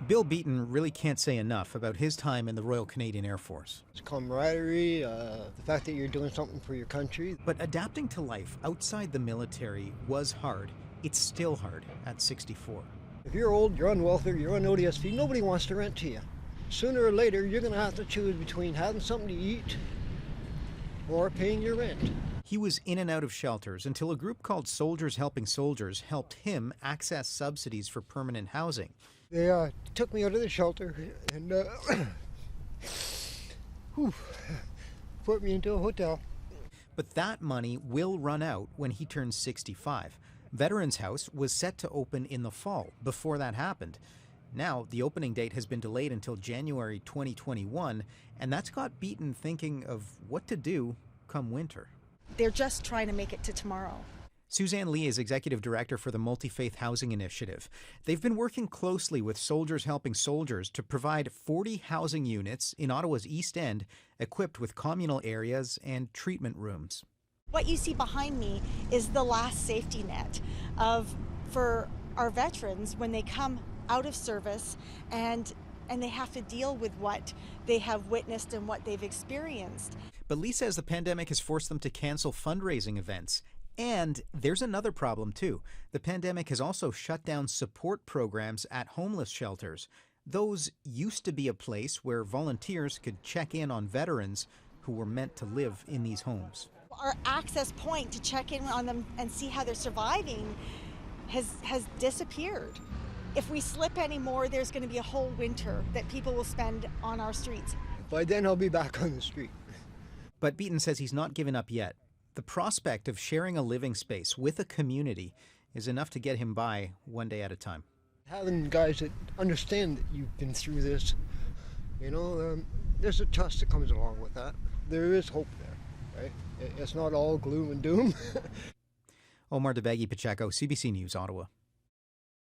Bill Beaton really can't say enough about his time in the Royal Canadian Air Force. It's camaraderie, the fact that you're doing something for your country. But adapting to life outside the military was hard. It's still hard at 64. If you're old, you're on welfare, you're on ODSP, nobody wants to rent to you. Sooner or later, you're going to have to choose between having something to eat or paying your rent. He was in and out of shelters until a group called Soldiers Helping Soldiers helped him access subsidies for permanent housing. They took me out of the shelter and put me into a hotel. But that money will run out when he turns 65. Veterans House was set to open in the fall before that happened. Now, the opening date has been delayed until January 2021, and that's got Beaton thinking of what to do come winter. They're just trying to make it to tomorrow. Suzanne Lee is executive director for the Multi-Faith Housing Initiative. They've been working closely with Soldiers Helping Soldiers to provide 40 housing units in Ottawa's East End equipped with communal areas and treatment rooms. What you see behind me is the last safety net for our veterans when they come out of service and they have to deal with what they have witnessed and what they've experienced. But Lee says the pandemic has forced them to cancel fundraising events. And there's another problem, too. The pandemic has also shut down support programs at homeless shelters. Those used to be a place where volunteers could check in on veterans who were meant to live in these homes. Our access point to check in on them and see how they're surviving has disappeared. If we slip anymore, there's going to be a whole winter that people will spend on our streets. By then, I'll be back on the street. But Beaton says he's not given up yet. The prospect of sharing a living space with a community is enough to get him by one day at a time. Having guys that understand that you've been through this, there's a trust that comes along with that. There is hope there, right? It's not all gloom and doom. Dabaghi-Pacheco, CBC News, Ottawa.